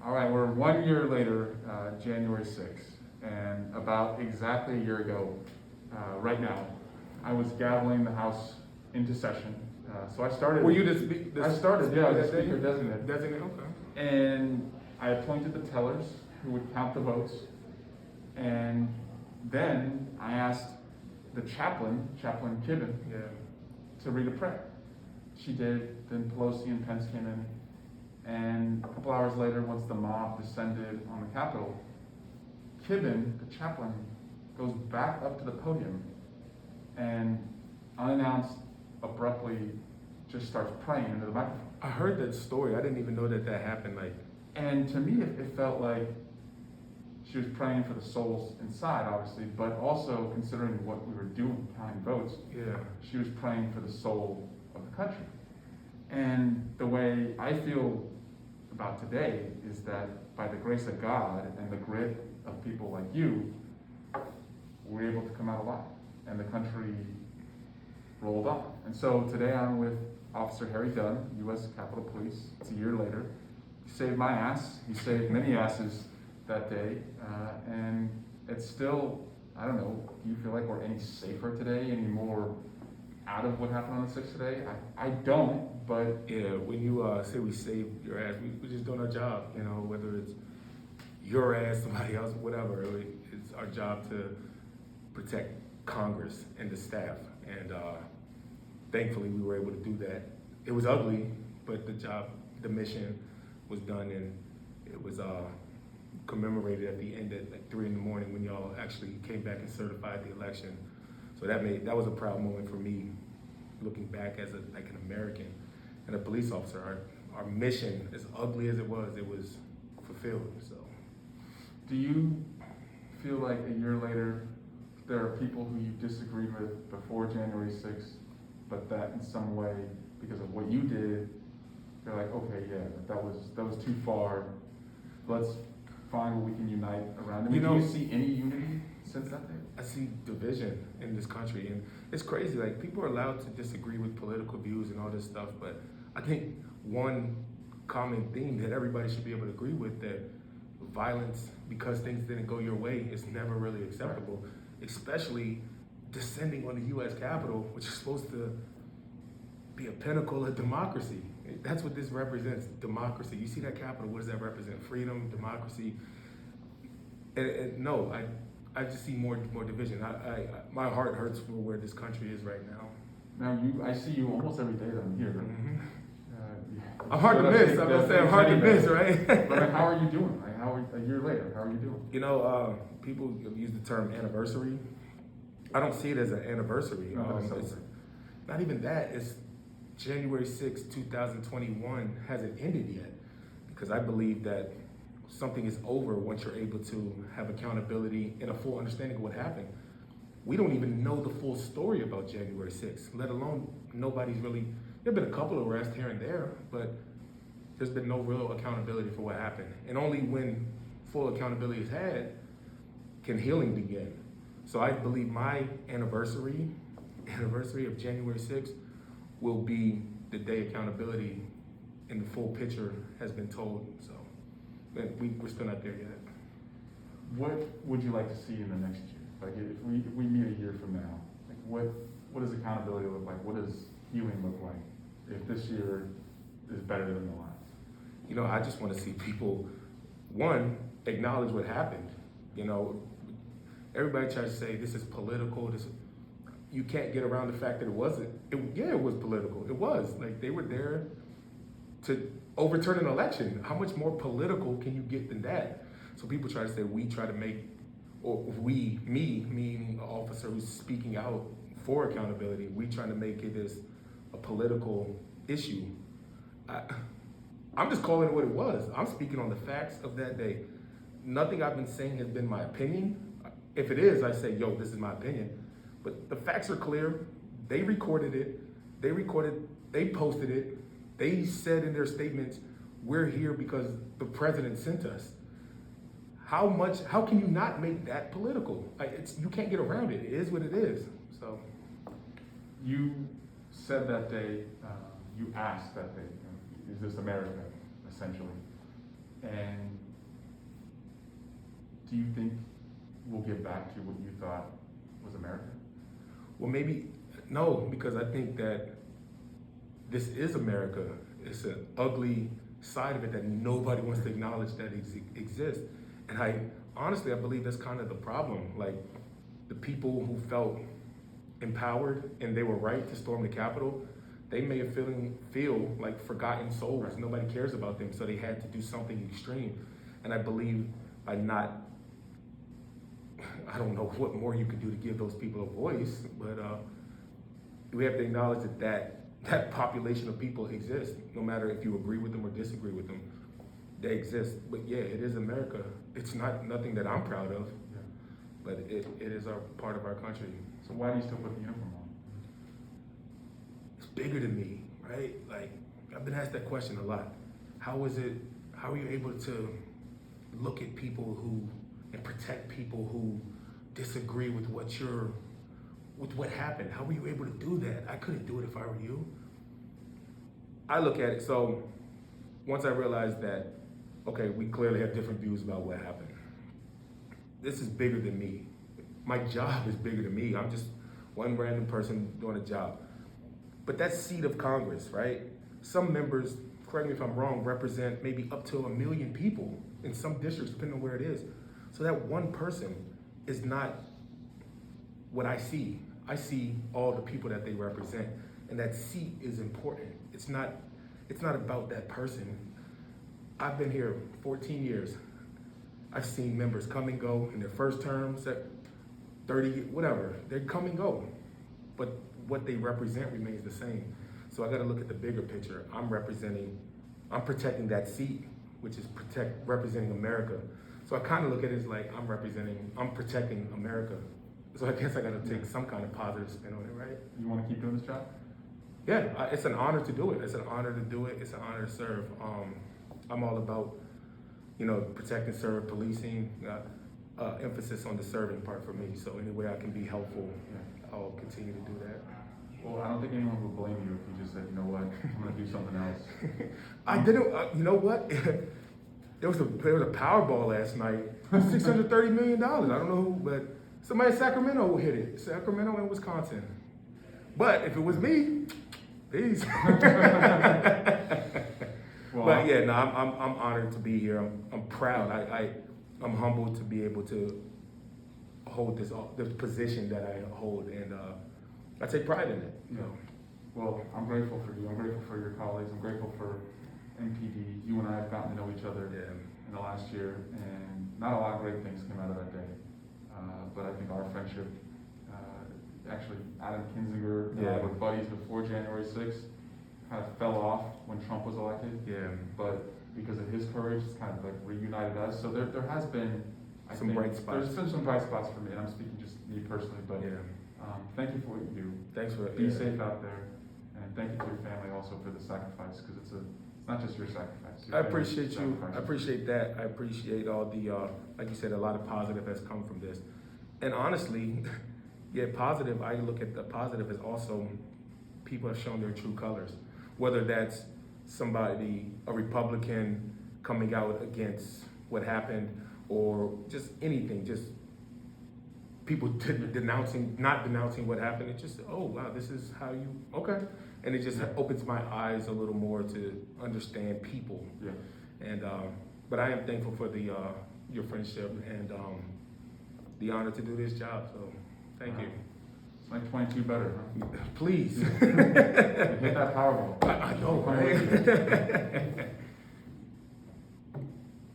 All right, we're 1 year later, January 6th, and about exactly a year ago, right now, I was gaveling the House into session. So I started. Were you the I started, yeah, the speaker designate? designate. Okay. And I appointed the tellers who would count the votes. And then I asked the chaplain, Chaplain Kibben, to read a prayer. She did, then Pelosi and Pence came in. And a couple hours later, once the mob descended on the Capitol, Kibben, the chaplain, goes back up to the podium and unannounced, abruptly just starts praying into the microphone. I heard that story. I didn't even know that happened. And to me, it felt like she was praying for the souls inside, obviously, but also considering what we were doing, counting votes, she was praying for the soul of the country. And the way I feel about today is that by the grace of God and the grit of people like you, we're able to come out alive, and the country rolled on. And so today I'm with Officer Harry Dunn, U.S. Capitol Police. It's a year later. He saved my ass. He saved many asses that day. And it's still, I don't know, do you feel like we're any safer today, any more out of what happened on the 6th today? I don't, but... Yeah, when you say we saved your ass, we're just doing our job, whether it's your ass, somebody else, whatever. It's our job to protect Congress and the staff. And thankfully we were able to do that. It was ugly, but the mission was done, and it was commemorated at the end at 3 in the morning when y'all actually came back and certified the election. So that was a proud moment for me, looking back as an American and a police officer. Our mission, as ugly as it was fulfilled. So, do you feel like a year later there are people who you disagreed with before January 6th, but that in some way, because of what you did, they're like, okay, yeah, that was too far. Let's find what we can unite around. Do you see any unity since that day? I see division in this country, and it's crazy. Like, people are allowed to disagree with political views and all this stuff, but I think one common theme that everybody should be able to agree with, that violence because things didn't go your way, is never really acceptable, especially descending on the U.S. Capitol, which is supposed to be a pinnacle of democracy. That's what this represents, democracy. You see that Capitol, what does that represent? Freedom, democracy. And no, I just see more division. My heart hurts for where this country is right now. Now, I see you almost every day that I'm here. Mm-hmm. I'm hard to miss. I'm gonna say I'm hard to miss, right? But how are you doing? A year later, how are you doing? People use the term anniversary. I don't see it as an anniversary. It's not even that. It's January 6, 2021 hasn't ended yet, because I believe that something is over once you're able to have accountability and a full understanding of what happened. We don't even know the full story about January 6th, let alone nobody's really, there have been a couple of arrests here and there, but there's been no real accountability for what happened. And only when full accountability is had can healing begin. So I believe my anniversary of January 6th will be the day accountability and the full picture has been told. So we're still not there yet. What would you like to see in the next year? Like, if we meet a year from now, like what does accountability look like? What does healing look like if this year is better than the last? I just want to see people, one, acknowledge what happened. Everybody tries to say this is political. You can't get around the fact that it wasn't. It was political. It was. Like, they were there to overturn an election. How much more political can you get than that? So people try to say we try to make, or me, meaning an officer who's speaking out for accountability, we trying to make it as a political issue. I'm just calling it what it was. I'm speaking on the facts of that day. Nothing I've been saying has been my opinion. If it is, I say, yo, this is my opinion. But the facts are clear. They recorded it. They posted it. They said in their statements, we're here because the president sent us. How can you not make that political? You can't get around it. It is what it is. So, you said that day, you asked that day, is this America, essentially? And do you think we'll get back to what you thought was America? Well, maybe, no, because I think that this is America. It's an ugly side of it that nobody wants to acknowledge that exists. And I believe that's kind of the problem. Like, the people who felt empowered and they were right to storm the Capitol, they may have feel like forgotten souls. Right. Nobody cares about them, so they had to do something extreme. And I believe by not, I don't know what more you could do to give those people a voice, but we have to acknowledge that population of people exists, no matter if you agree with them or disagree with them. They exist. But yeah, it is America. It's nothing that I'm proud of, yeah, but it is our part of our country. So why do you still put the uniform on? It's bigger than me, right? Like, I've been asked that question a lot. How are you able to look at people and protect people who disagree with what happened? How were you able to do that? I couldn't do it if I were you. I look at it, so once I realized that, okay, we clearly have different views about what happened. This is bigger than me. My job is bigger than me. I'm just one random person doing a job. But that seat of Congress, right? Some members, correct me if I'm wrong, represent maybe up to 1 million people in some districts, depending on where it is. So that one person is not what I see. I see all the people that they represent, and that seat is important. It's not about that person. I've been here 14 years. I've seen members come and go in their first terms, 30, whatever. They come and go, but what they represent remains the same. So I got to look at the bigger picture. I'm protecting that seat, which is representing America. So I kind of look at it as like I'm protecting America. So I guess I got to take some kind of positive spin on it, right? You want to keep doing this job? Yeah, it's an honor to do it. It's an honor to do it. It's an honor to serve. I'm all about, protecting, serve, policing, emphasis on the serving part for me. So any way I can be helpful, I'll continue to do that. Well, I don't think anyone would blame you if you just said, you know what, I'm going to do something else. I didn't, you know what? There was a Powerball last night, $630 million. I don't know who, but somebody in Sacramento hit it. Sacramento and Wisconsin. But if it was me, peace. Well, but yeah, no, I'm honored to be here. I'm proud. I'm humbled to be able to hold this position that I hold, and I take pride in it. Yeah. Well, I'm grateful for you. I'm grateful for your colleagues. I'm grateful for MPD. You and I have gotten to know each other in the last year, and not a lot of great things came out of that day. But I think our friendship, actually, Adam Kinzinger and I were buddies before January 6th. Kind of fell off when Trump was elected. Yeah. But because of his courage, it's kind of like reunited us. So there has been some bright spots. There's been some bright spots for me, and I'm speaking just me personally. But thank you for what you do. Thanks for it. Be safe out there, and thank you to your family also for the sacrifice, because it's not just your sacrifice. I appreciate you. I appreciate that. I appreciate all the like you said, a lot of positive has come from this. And honestly, positive. I look at the positive as also people have shown their true colors. Whether that's a Republican coming out against what happened, or just anything, just people not denouncing what happened. It's just, oh wow, this is how you, okay. And it just opens my eyes a little more to understand people. Yeah. And, but I am thankful for your friendship and the honor to do this job, so thank you. It's like 22 better, huh? Please. Hit that Powerball. I know, right?